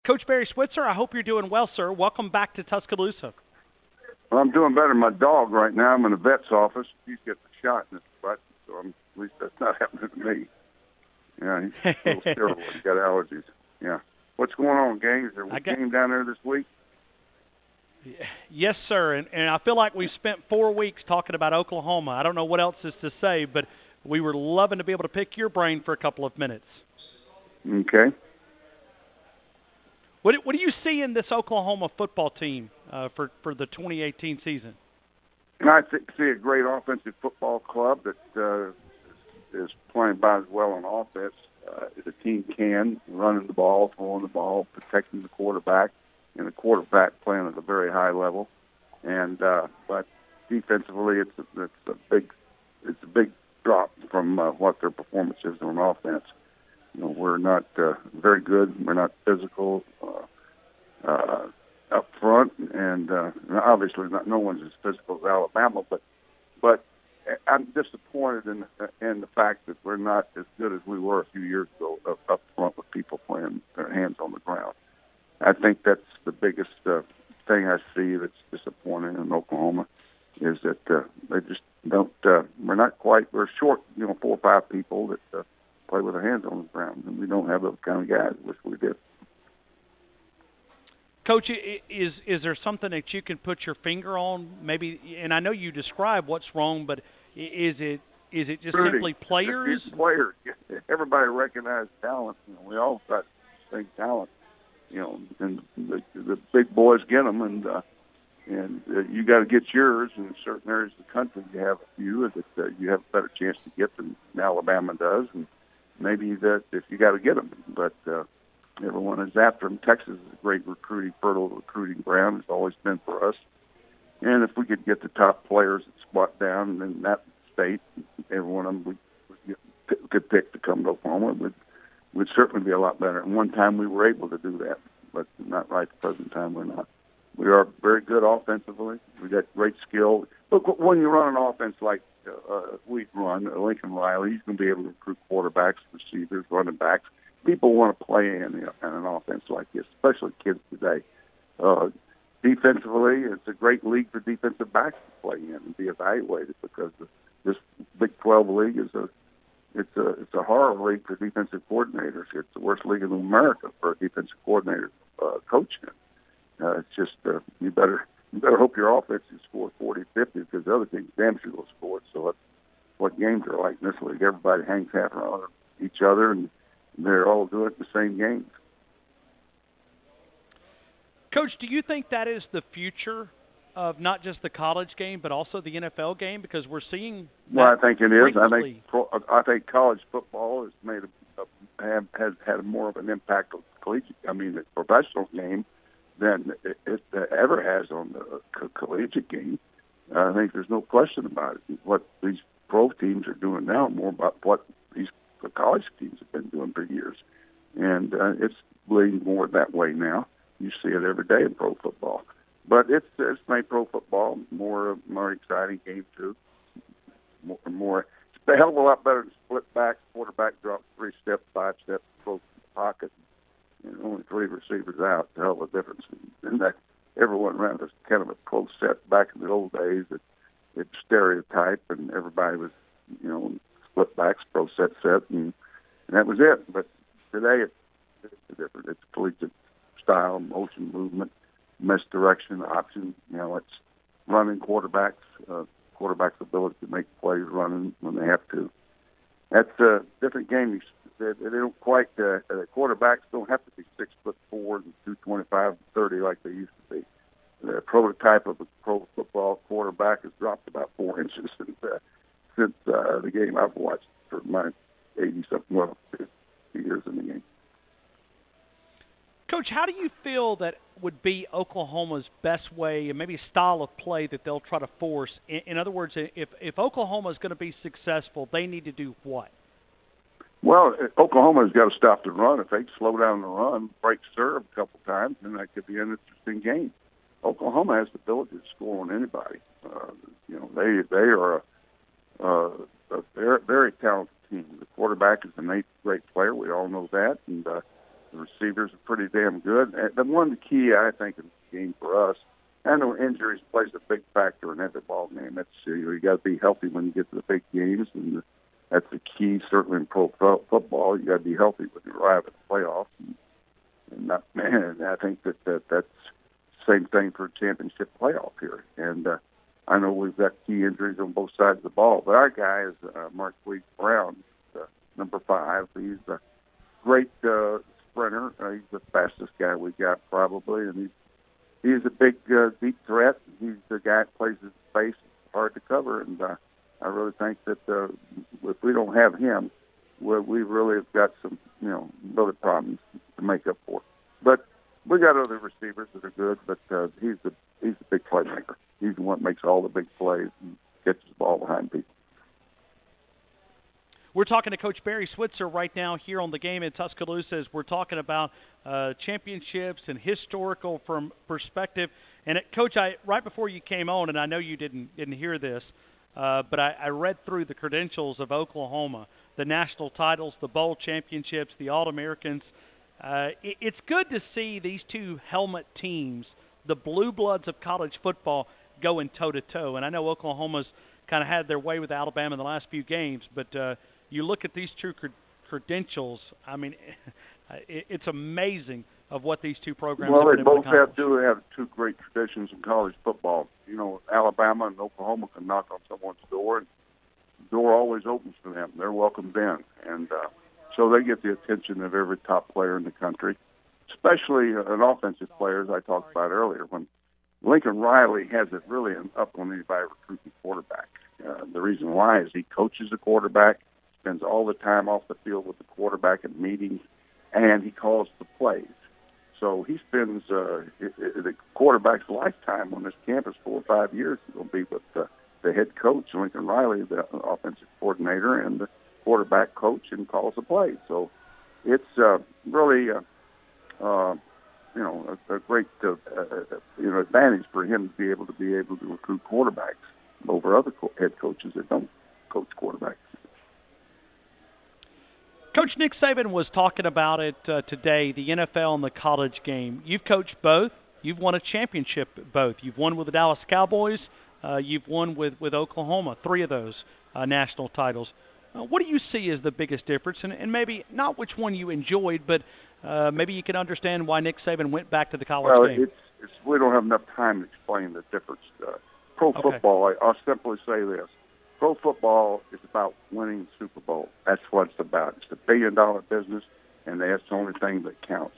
Coach Barry Switzer, I hope you're doing well, sir. Welcome back to Tuscaloosa. Well, I'm doing better than my dog right now. I'm in a vet's office. He's getting a shot in his butt, so at least that's not happening to me. Yeah, he's a little sterile. He's got allergies. Yeah. What's going on, gang? Is there a game down there this week? Yes, sir. And I feel like we've spent 4 weeks talking about Oklahoma. I don't know what else is to say, but we were loving to be able to pick your brain for a couple of minutes. Okay. What do you see in this Oklahoma football team for the 2018 season? I see a great offensive football club that is playing about as well on offense as a team can, running the ball, throwing the ball, protecting the quarterback, and the quarterback playing at a very high level. And but defensively, it's a big drop from what their performance is on offense. You know, we're not very good. We're not physical up front, and obviously no one's as physical as Alabama. But I'm disappointed in the fact that we're not as good as we were a few years ago up front with people playing their hands on the ground. I think that's the biggest thing I see that's disappointing in Oklahoma is that they just don't. We're not quite. We're short. 4 or 5 people that play with their hands on the ground, and we don't have those kind of guys. Wish we did. Coach, is there something that you can put your finger on? Maybe, and I know you describe what's wrong, but is it just simply players? It's players. Everybody recognizes talent. We all got the same talent. And the big boys get them, and you got to get yours. In certain areas of the country, you have a few that you have a better chance to get than Alabama does, and maybe that if you got to get them, but everyone is after them. Texas is a great fertile recruiting ground. It's always been for us. And if we could get the top players that squat down in that state, every one of them we could pick to come to Oklahoma, would certainly be a lot better. And one time we were able to do that, but not right at the present time we're not. We are very good offensively. We got great skill. Look, when you run an offense like we run, Lincoln Riley, he's going to be able to recruit quarterbacks, receivers, running backs. People want to play in an offense like this, especially kids today. Defensively, it's a great league for defensive backs to play in and be evaluated because this Big 12 league is a horror league for defensive coordinators. It's the worst league in America for a defensive coordinator coaching. It's just you better hope your offense can score 40, 50 because the other teams damn sure will score. So that's what games are like in this league. Everybody hangs half around each other, and they're all doing the same games. Coach, do you think that is the future of not just the college game but also the NFL game? Because we're seeing. Well, I think it is. I think college football has had more of an impact on the professional game than it ever has on the collegiate game. I think there's no question about it. What these pro teams are doing now more about what the college teams have been doing for years. And it's leaning more that way now. You see it every day in pro football. But it's made pro football more exciting game, too. More. It's a hell of a lot better than split back. Quarterback drops 3 steps, 5 steps, throws in the pocket, and only 3 receivers out. It's a hell of a difference. And that everyone around us kind of a close set back in the old days. It's stereotype, and everybody was, split backs, pro set, and that was it. But today it's different. It's collegiate style, motion, movement, misdirection, option. It's running quarterbacks' ability to make plays running when they have to. That's a different game. They don't quite. Quarterbacks don't have to be 6'4" and 225 and 30 like they used to be. The prototype of a pro football quarterback has dropped about 4 inches since the game I've watched for my 50 years in the game. Coach, how do you feel that would be Oklahoma's best way and maybe style of play that they'll try to force? In other words, if Oklahoma is going to be successful, they need to do what? Well, Oklahoma's got to stop the run. If they slow down the run, break serve a couple times, then that could be an interesting game. Oklahoma has the ability to score on anybody. They are a very, very talented team. The quarterback is a great player. We all know that, and The receivers are pretty damn good. And the one key, I think, in the game for us, I know injuries plays a big factor in every ball game. That's you got to be healthy when you get to the big games, and that's the key. Certainly in pro football, you got to be healthy when you arrive at the playoffs. And I think that's the same thing for a championship playoff here. And I know we've got key injuries on both sides of the ball, but our guy is Marquise Brown, number 5. He's a great sprinter. He's the fastest guy we got probably, and he's a big, deep threat. He's the guy that plays his face hard to cover, and I really think that if we don't have him, we really have got some, other problems to make up for. But we got other receivers that are good, but he's the big playmaker. He's the one that makes all the big plays and gets the ball behind people. We're talking to Coach Barry Switzer right now here on the game in Tuscaloosa as we're talking about championships and historical from perspective. And Coach, right before you came on, and I know you didn't hear this, but I read through the credentials of Oklahoma, the national titles, the bowl championships, the All-Americans. It's good to see these two helmet teams, the blue bloods of college football, going toe-to-toe. And I know Oklahoma's kind of had their way with Alabama in the last few games, but you look at these two credentials, I mean, it's amazing of what these two programs have been able to accomplish. Well, they both have two great traditions in college football. Alabama and Oklahoma can knock on someone's door, and the door always opens for them. They're welcomed in. And so they get the attention of every top player in the country, especially an offensive player, as I talked about earlier. When Lincoln Riley has it really up on anybody recruiting quarterback. The reason why is he coaches the quarterback, spends all the time off the field with the quarterback in meetings, and he calls the plays. So he spends the quarterback's lifetime on this campus 4 or 5 years. He's going to be with the head coach, Lincoln Riley, the offensive coordinator, and the quarterback coach, and calls the plays. So it's really a great advantage for him to be able to recruit quarterbacks over other head coaches that don't coach quarterbacks. Coach Nick Saban was talking about it today, the NFL and the college game. You've coached both. You've won a championship both. You've won with the Dallas Cowboys. You've won with Oklahoma, 3 of those national titles. What do you see as the biggest difference? And maybe not which one you enjoyed, but maybe you can understand why Nick Saban went back to the college game. We don't have enough time to explain the difference. Pro football, I'll simply say this. Pro football is about winning the Super Bowl. That's what it's about. It's a billion-dollar business, and that's the only thing that counts.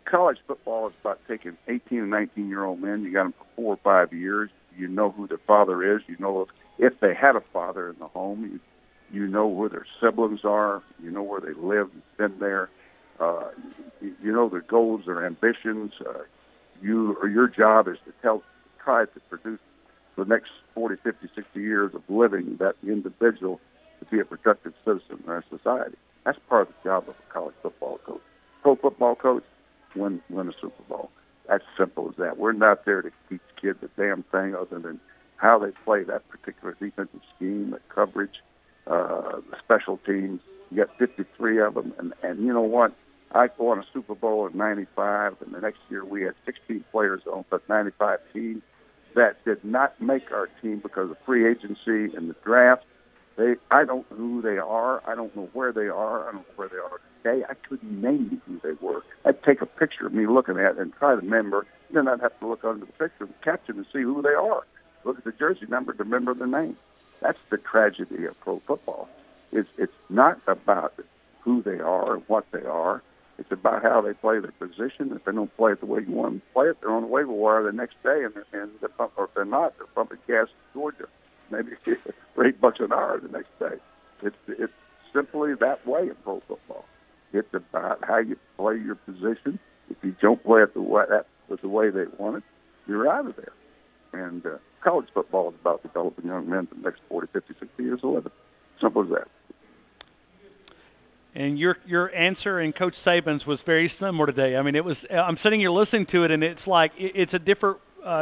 College football is about taking 18 and 19-year-old men. You got them for 4 or 5 years. You know who their father is. You know if they had a father in the home. You know where their siblings are. You know where they live. You've been there. You know their goals, their ambitions. Your job is to try to produce the next 40, 50, 60 years of living that individual to be a productive citizen in our society. That's part of the job of a college football coach. Pro football coach, win a Super Bowl. That's simple as that. We're not there to teach kids a damn thing other than how they play that particular defensive scheme, the coverage, the special teams. You got 53 of them, and you know what? I won a Super Bowl in '95, and the next year we had 16 players on the '95 team that did not make our team because of free agency and the draft. I don't know who they are. I don't know where they are. I don't know where they are today. I couldn't name who they were. I'd take a picture of me looking at it and try to remember. Then I'd have to look under the picture of the caption and see who they are. Look at the jersey number to remember the name. That's the tragedy of pro football. It's not about who they are and what they are. It's about how they play their position. If they don't play it the way you want them to play it, they're on the waiver wire the next day, or if they're not, they're pumping gas in Georgia, maybe for $8 an hour the next day. It's simply that way in pro football. It's about how you play your position. If you don't play it the way they want it, you're out of there. And college football is about developing young men for the next 40, 50, 60 years of living. Simple as that. And your answer and Coach Saban's was very similar today. I mean, it was. I'm sitting here listening to it, and it's like it's a different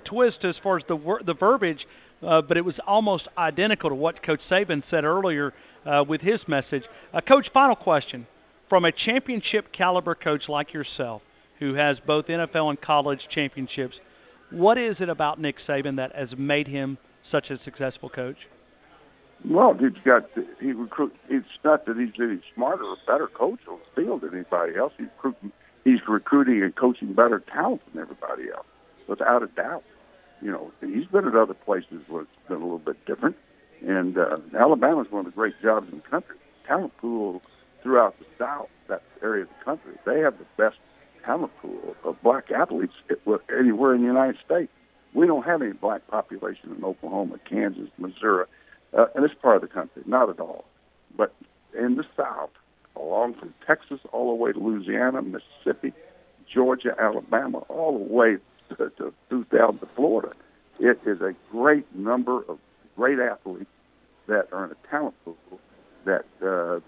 twist as far as the verbiage, but it was almost identical to what Coach Saban said earlier with his message. Coach, final question: from a championship caliber coach like yourself, who has both NFL and college championships, what is it about Nick Saban that has made him such a successful coach? Well, it's not that he's any smarter or better coach on the field than anybody else. He's recruiting and coaching better talent than everybody else, without a doubt. You know, he's been at other places where it's been a little bit different. And Alabama's one of the great jobs in the country. Talent pool throughout the South, that area of the country, they have the best talent pool of black athletes anywhere in the United States. We don't have any black population in Oklahoma, Kansas, Missouri, in this part of the country, not at all. But in the South, along from Texas all the way to Louisiana, Mississippi, Georgia, Alabama, all the way down to Florida, it is a great number of great athletes that are in a talent pool that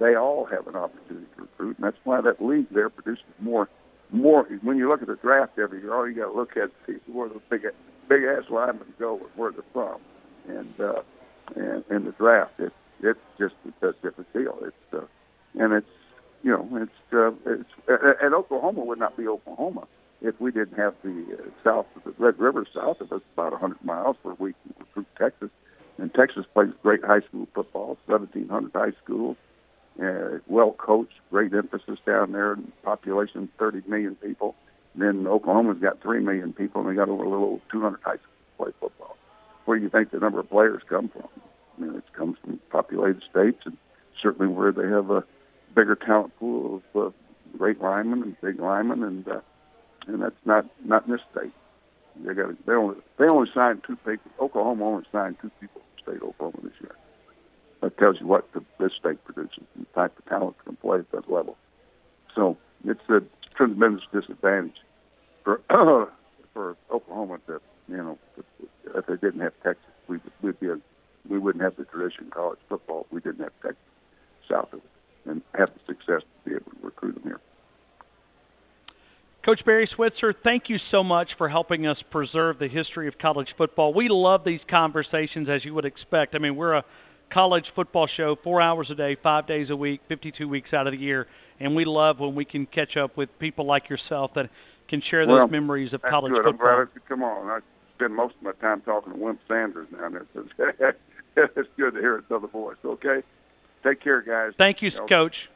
they all have an opportunity to recruit, and that's why that league there produces more. When you look at the draft every year, all you got to look at is where the big ass linemen go and where they're from, and in the draft, it's just a different deal. And Oklahoma would not be Oklahoma if we didn't have the south of the Red River south of us, about 100 miles, where we can recruit Texas. And Texas plays great high school football, 1,700 high schools, well coached, great emphasis down there, population 30 million people. And then Oklahoma's got 3 million people, and they got over a little over 200 high schools to play football. Where do you think the number of players come from? I mean, it comes from populated states, and certainly where they have a bigger talent pool of great linemen and big linemen, and that's not in this state. They only signed 2 people. Oklahoma only signed 2 people from the state of Oklahoma this year. That tells you what this state produces and the type of talent that can play at that level. So it's a tremendous disadvantage for Oklahoma to, if they didn't have Texas, we wouldn't have the tradition in college football if we didn't have Texas south of it and have the success to be able to recruit them here. Coach Barry Switzer, thank you so much for helping us preserve the history of college football. We love these conversations, as you would expect. I mean, we're a college football show 4 hours a day, 5 days a week, 52 weeks out of the year, and we love when we can catch up with people like yourself that can share those memories of college good. football. I'm glad I could come on. I spend most of my time talking to Wimp Sanders now. It's good to hear another voice, okay? Take care, guys. Thank you, Coach.